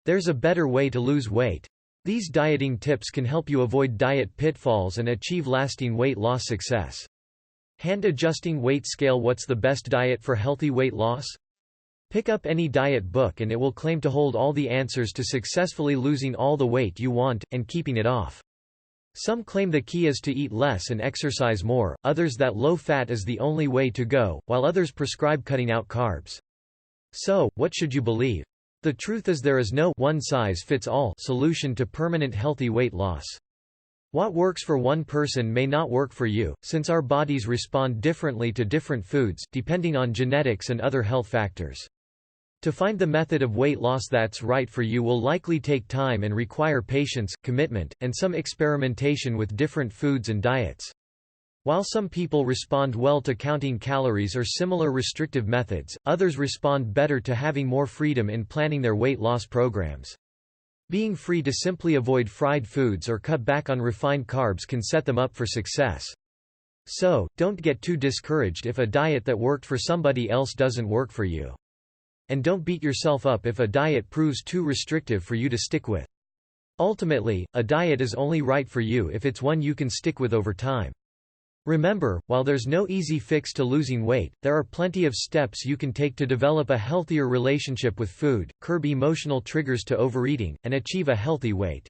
There's a better way to lose weight. These dieting tips can help you avoid diet pitfalls and achieve lasting weight loss success. Hand-adjusting weight scale. What's the best diet for healthy weight loss? Pick up any diet book and it will claim to hold all the answers to successfully losing all the weight you want, and keeping it off. Some claim the key is to eat less and exercise more, others that low fat is the only way to go, while others prescribe cutting out carbs. So, what should you believe? The truth is there is no one-size-fits-all solution to permanent healthy weight loss. What works for one person may not work for you, since our bodies respond differently to different foods, depending on genetics and other health factors. To find the method of weight loss that's right for you will likely take time and require patience, commitment, and some experimentation with different foods and diets. While some people respond well to counting calories or similar restrictive methods, others respond better to having more freedom in planning their weight loss programs. Being free to simply avoid fried foods or cut back on refined carbs can set them up for success. So, don't get too discouraged if a diet that worked for somebody else doesn't work for you. And don't beat yourself up if a diet proves too restrictive for you to stick with. Ultimately, a diet is only right for you if it's one you can stick with over time. Remember, while there's no easy fix to losing weight, there are plenty of steps you can take to develop a healthier relationship with food, curb emotional triggers to overeating, and achieve a healthy weight.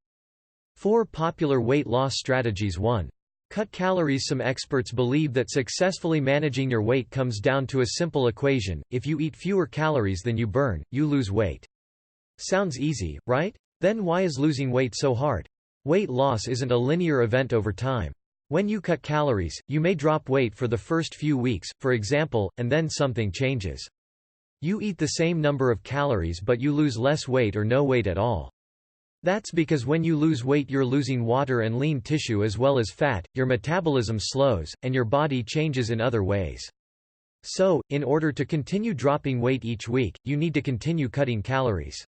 4 popular weight loss strategies. 1. Cut calories. Some experts believe that successfully managing your weight comes down to a simple equation: if you eat fewer calories than you burn, you lose weight. Sounds easy, right? Then why is losing weight so hard? Weight loss isn't a linear event over time. When you cut calories, you may drop weight for the first few weeks, for example, and then something changes. You eat the same number of calories but you lose less weight or no weight at all. That's because when you lose weight you're losing water and lean tissue as well as fat, your metabolism slows, and your body changes in other ways. So, in order to continue dropping weight each week, you need to continue cutting calories.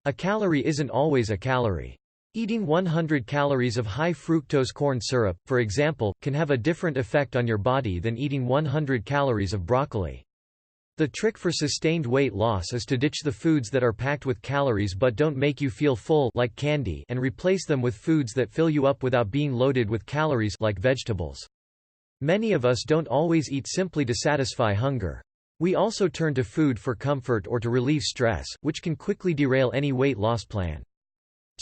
A calorie isn't always a calorie. Eating 100 calories of high-fructose corn syrup, for example, can have a different effect on your body than eating 100 calories of broccoli. The trick for sustained weight loss is to ditch the foods that are packed with calories but don't make you feel full, like candy, and replace them with foods that fill you up without being loaded with calories, like vegetables. Many of us don't always eat simply to satisfy hunger. We also turn to food for comfort or to relieve stress, which can quickly derail any weight loss plan.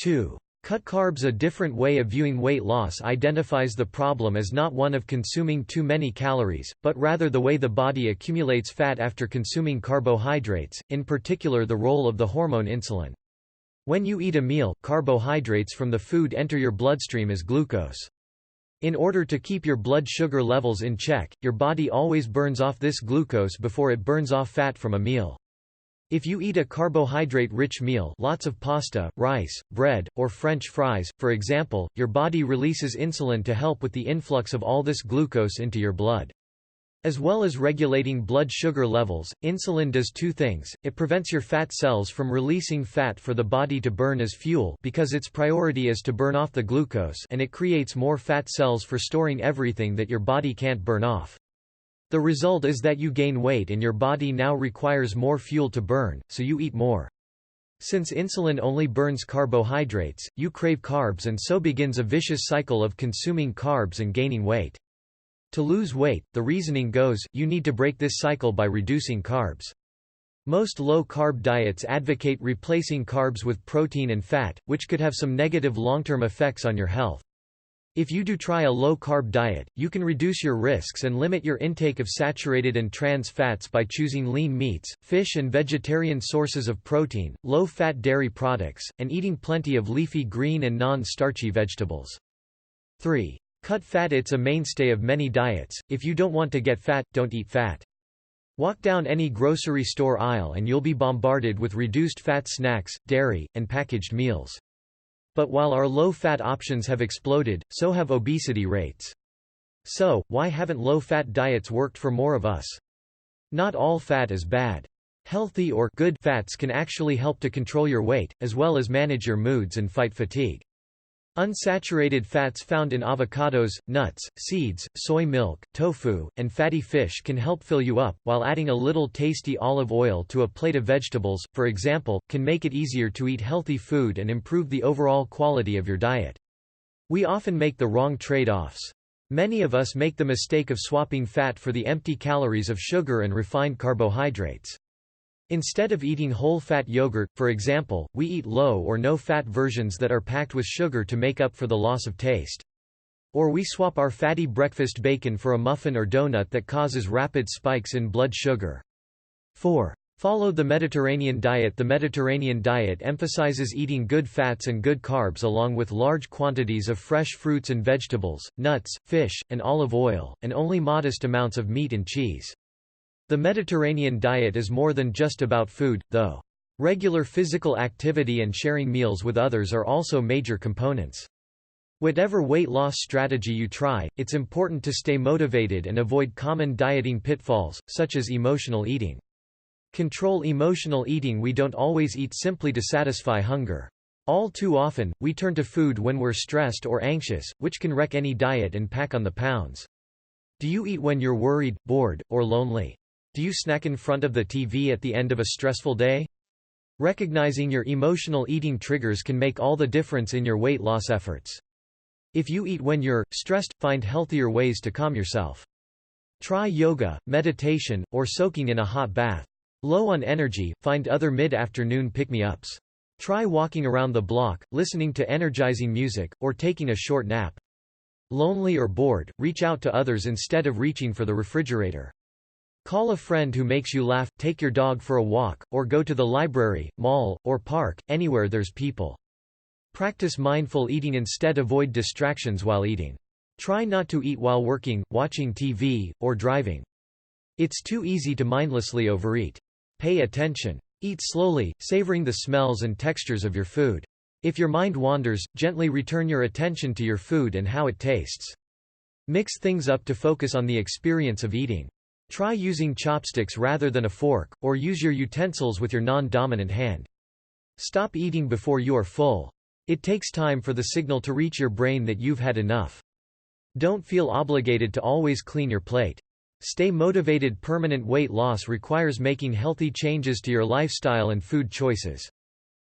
2. Cut carbs. A different way of viewing weight loss identifies the problem as not one of consuming too many calories, but rather the way the body accumulates fat after consuming carbohydrates, in particular the role of the hormone insulin. When you eat a meal, carbohydrates from the food enter your bloodstream as glucose. In order to keep your blood sugar levels in check, your body always burns off this glucose before it burns off fat from a meal. If you eat a carbohydrate-rich meal, lots of pasta, rice, bread, or French fries, for example, your body releases insulin to help with the influx of all this glucose into your blood. As well as regulating blood sugar levels, insulin does 2 things. It prevents your fat cells from releasing fat for the body to burn as fuel because its priority is to burn off the glucose, and it creates more fat cells for storing everything that your body can't burn off. The result is that you gain weight and your body now requires more fuel to burn, so you eat more. Since insulin only burns carbohydrates, you crave carbs, and so begins a vicious cycle of consuming carbs and gaining weight. To lose weight, the reasoning goes, you need to break this cycle by reducing carbs. Most low-carb diets advocate replacing carbs with protein and fat, which could have some negative long-term effects on your health. If you do try a low-carb diet, you can reduce your risks and limit your intake of saturated and trans fats by choosing lean meats, fish and vegetarian sources of protein, low-fat dairy products, and eating plenty of leafy green and non-starchy vegetables. 3. Cut fat. It's a mainstay of many diets. If you don't want to get fat, don't eat fat. Walk down any grocery store aisle and you'll be bombarded with reduced fat snacks, dairy, and packaged meals. But while our low-fat options have exploded, so have obesity rates. So, why haven't low-fat diets worked for more of us? Not all fat is bad. Healthy or good fats can actually help to control your weight, as well as manage your moods and fight fatigue. Unsaturated fats found in avocados, nuts, seeds, soy milk, tofu, and fatty fish can help fill you up, while adding a little tasty olive oil to a plate of vegetables, for example, can make it easier to eat healthy food and improve the overall quality of your diet. We often make the wrong trade-offs. Many of us make the mistake of swapping fat for the empty calories of sugar and refined carbohydrates. Instead of eating whole-fat yogurt, for example, we eat low or no-fat versions that are packed with sugar to make up for the loss of taste. Or we swap our fatty breakfast bacon for a muffin or donut that causes rapid spikes in blood sugar. 4. Follow the Mediterranean diet. The Mediterranean diet emphasizes eating good fats and good carbs along with large quantities of fresh fruits and vegetables, nuts, fish, and olive oil, and only modest amounts of meat and cheese. The Mediterranean diet is more than just about food, though. Regular physical activity and sharing meals with others are also major components. Whatever weight loss strategy you try, it's important to stay motivated and avoid common dieting pitfalls, such as emotional eating. Control emotional eating. We don't always eat simply to satisfy hunger. All too often, we turn to food when we're stressed or anxious, which can wreck any diet and pack on the pounds. Do you eat when you're worried, bored, or lonely? Do you snack in front of the TV at the end of a stressful day? Recognizing your emotional eating triggers can make all the difference in your weight loss efforts. If you eat when you're stressed, find healthier ways to calm yourself. Try yoga, meditation, or soaking in a hot bath. Low on energy, find other mid-afternoon pick-me-ups. Try walking around the block, listening to energizing music, or taking a short nap. Lonely or bored, reach out to others instead of reaching for the refrigerator. Call a friend who makes you laugh, take your dog for a walk, or go to the library, mall, or park, anywhere there's people. Practice mindful eating instead. Avoid distractions while eating. Try not to eat while working, watching TV, or driving. It's too easy to mindlessly overeat. Pay attention. Eat slowly, savoring the smells and textures of your food. If your mind wanders, gently return your attention to your food and how it tastes. Mix things up to focus on the experience of eating. Try using chopsticks rather than a fork, or use your utensils with your non-dominant hand. Stop eating before you are full. It takes time for the signal to reach your brain that you've had enough. Don't feel obligated to always clean your plate. Stay motivated. Permanent weight loss requires making healthy changes to your lifestyle and food choices.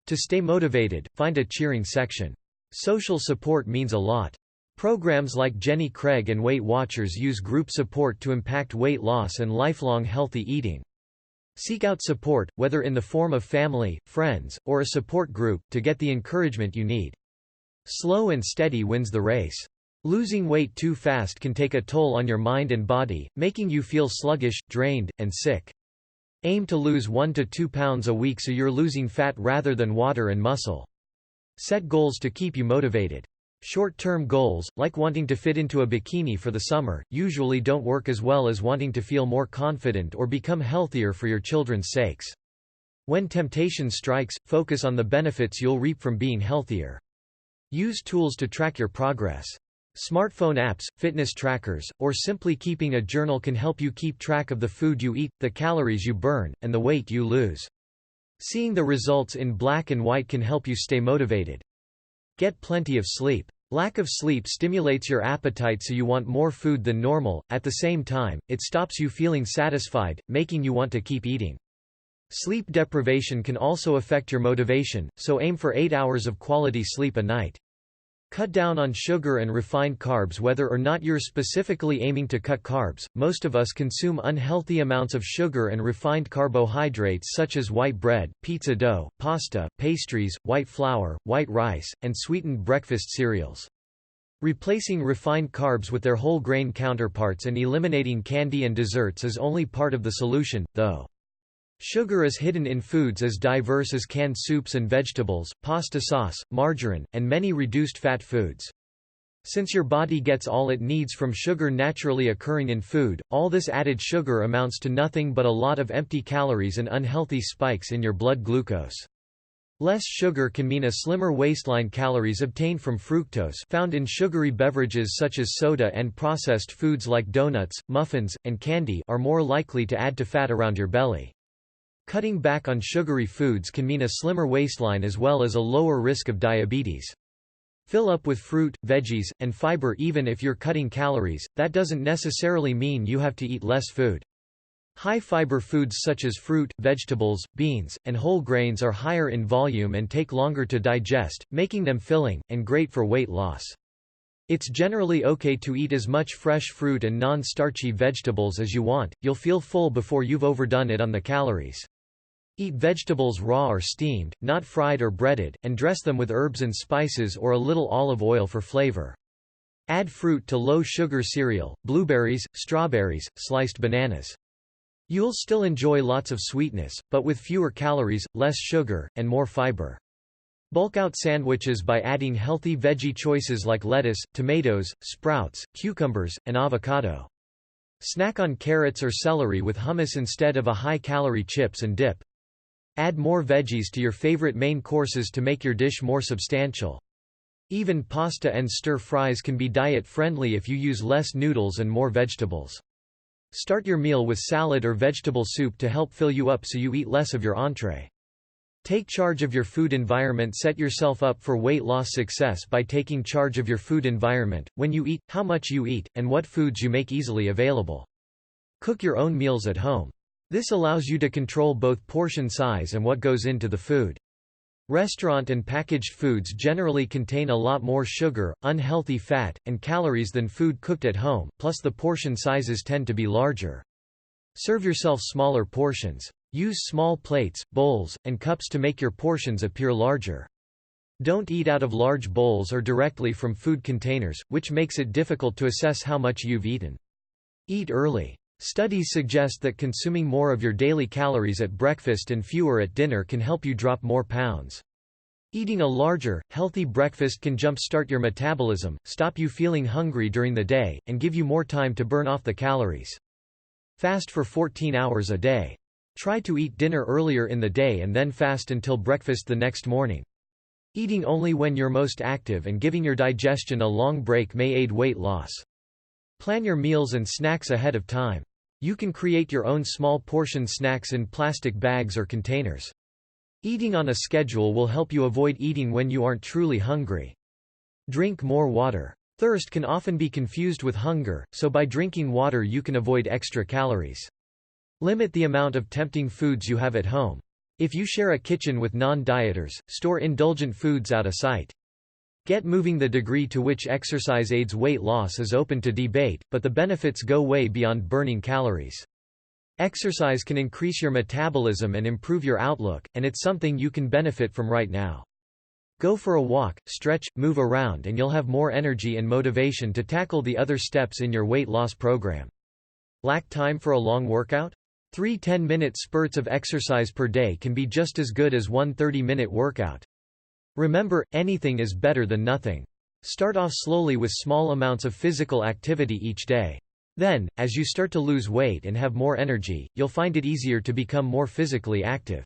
To stay motivated, find a cheering section. Social support means a lot. Programs like Jenny Craig and Weight Watchers use group support to impact weight loss and lifelong healthy eating. Seek out support, whether in the form of family, friends, or a support group, to get the encouragement you need. Slow and steady wins the race. Losing weight too fast can take a toll on your mind and body, making you feel sluggish, drained, and sick. Aim to lose 1 to 2 pounds a week so you're losing fat rather than water and muscle. Set goals to keep you motivated. Short-term goals, like wanting to fit into a bikini for the summer, usually don't work as well as wanting to feel more confident or become healthier for your children's sakes. When temptation strikes, focus on the benefits you'll reap from being healthier. Use tools to track your progress. Smartphone apps, fitness trackers, or simply keeping a journal can help you keep track of the food you eat, the calories you burn, and the weight you lose. Seeing the results in black and white can help you stay motivated. Get plenty of sleep. Lack of sleep stimulates your appetite so you want more food than normal. At the same time, it stops you feeling satisfied, making you want to keep eating. Sleep deprivation can also affect your motivation, so aim for 8 hours of quality sleep a night. Cut down on sugar and refined carbs. Whether or not you're specifically aiming to cut carbs, most of us consume unhealthy amounts of sugar and refined carbohydrates such as white bread, pizza dough, pasta, pastries, white flour, white rice, and sweetened breakfast cereals. Replacing refined carbs with their whole grain counterparts and eliminating candy and desserts is only part of the solution, though. Sugar is hidden in foods as diverse as canned soups and vegetables, pasta sauce, margarine, and many reduced-fat foods. Since your body gets all it needs from sugar naturally occurring in food, all this added sugar amounts to nothing but a lot of empty calories and unhealthy spikes in your blood glucose. Less sugar can mean a slimmer waistline. Calories obtained from fructose found in sugary beverages such as soda and processed foods like donuts, muffins, and candy are more likely to add to fat around your belly. Cutting back on sugary foods can mean a slimmer waistline as well as a lower risk of diabetes. Fill up with fruit, veggies, and fiber. Even if you're cutting calories, that doesn't necessarily mean you have to eat less food. High-fiber foods such as fruit, vegetables, beans, and whole grains are higher in volume and take longer to digest, making them filling, and great for weight loss. It's generally okay to eat as much fresh fruit and non-starchy vegetables as you want, you'll feel full before you've overdone it on the calories. Eat vegetables raw or steamed, not fried or breaded, and dress them with herbs and spices or a little olive oil for flavor. Add fruit to low-sugar cereal, blueberries, strawberries, sliced bananas. You'll still enjoy lots of sweetness, but with fewer calories, less sugar, and more fiber. Bulk out sandwiches by adding healthy veggie choices like lettuce, tomatoes, sprouts, cucumbers, and avocado. Snack on carrots or celery with hummus instead of a high-calorie chips and dip. Add more veggies to your favorite main courses to make your dish more substantial. Even pasta and stir-fries can be diet-friendly if you use less noodles and more vegetables. Start your meal with salad or vegetable soup to help fill you up so you eat less of your entree. Take charge of your food environment. Set yourself up for weight loss success by taking charge of your food environment, when you eat, how much you eat, and what foods you make easily available. Cook your own meals at home. This allows you to control both portion size and what goes into the food. Restaurant and packaged foods generally contain a lot more sugar, unhealthy fat, and calories than food cooked at home, plus the portion sizes tend to be larger. Serve yourself smaller portions. Use small plates, bowls, and cups to make your portions appear larger. Don't eat out of large bowls or directly from food containers, which makes it difficult to assess how much you've eaten. Eat early. Studies suggest that consuming more of your daily calories at breakfast and fewer at dinner can help you drop more pounds. Eating a larger, healthy breakfast can jumpstart your metabolism, stop you feeling hungry during the day, and give you more time to burn off the calories. Fast for 14 hours a day. Try to eat dinner earlier in the day and then fast until breakfast the next morning. Eating only when you're most active and giving your digestion a long break may aid weight loss. Plan your meals and snacks ahead of time. You can create your own small portion snacks in plastic bags or containers. Eating on a schedule will help you avoid eating when you aren't truly hungry. Drink more water. Thirst can often be confused with hunger, so by drinking water you can avoid extra calories. Limit the amount of tempting foods you have at home. If you share a kitchen with non-dieters, store indulgent foods out of sight. Get moving. The degree to which exercise aids weight loss is open to debate, but the benefits go way beyond burning calories. Exercise can increase your metabolism and improve your outlook, and it's something you can benefit from right now. Go for a walk, stretch, move around, and you'll have more energy and motivation to tackle the other steps in your weight loss program. Lack time for a long workout? 3 10-minute spurts of exercise per day can be just as good as one 30-minute workout. Remember, anything is better than nothing. Start off slowly with small amounts of physical activity each day. Then, as you start to lose weight and have more energy, you'll find it easier to become more physically active.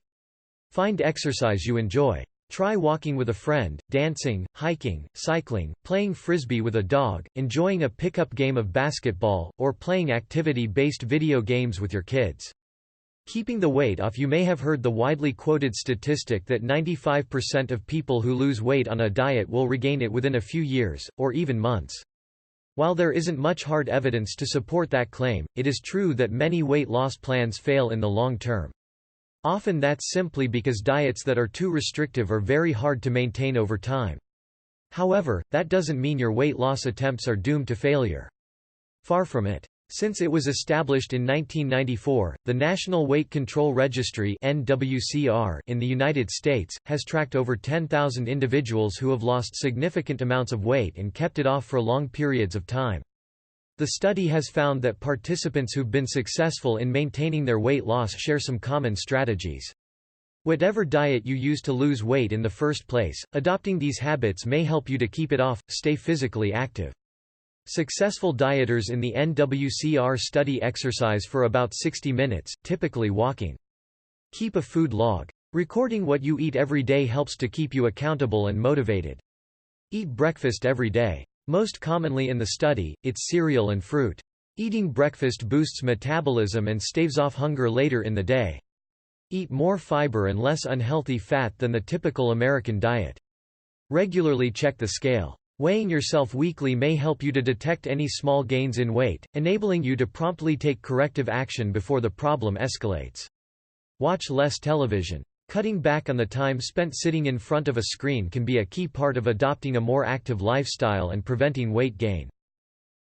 Find exercise you enjoy. Try walking with a friend, dancing, hiking, cycling, playing frisbee with a dog, enjoying a pickup game of basketball, or playing activity-based video games with your kids. Keeping the weight off. You may have heard the widely quoted statistic that 95% of people who lose weight on a diet will regain it within a few years, or even months. While there isn't much hard evidence to support that claim, it is true that many weight loss plans fail in the long term. Often that's simply because diets that are too restrictive are very hard to maintain over time. However, that doesn't mean your weight loss attempts are doomed to failure. Far from it. Since it was established in 1994, the National Weight Control Registry (NWCR) in the United States has tracked over 10,000 individuals who have lost significant amounts of weight and kept it off for long periods of time. The study has found that participants who've been successful in maintaining their weight loss share some common strategies. Whatever diet you use to lose weight in the first place, adopting these habits may help you to keep it off, stay physically active. Successful dieters in the NWCR study exercise for about 60 minutes, typically walking. Keep a food log. Recording what you eat every day helps to keep you accountable and motivated. Eat breakfast every day. Most commonly in the study, it's cereal and fruit. Eating breakfast boosts metabolism and staves off hunger later in the day. Eat more fiber and less unhealthy fat than the typical American diet. Regularly check the scale. Weighing yourself weekly may help you to detect any small gains in weight, enabling you to promptly take corrective action before the problem escalates. Watch less television. Cutting back on the time spent sitting in front of a screen can be a key part of adopting a more active lifestyle and preventing weight gain.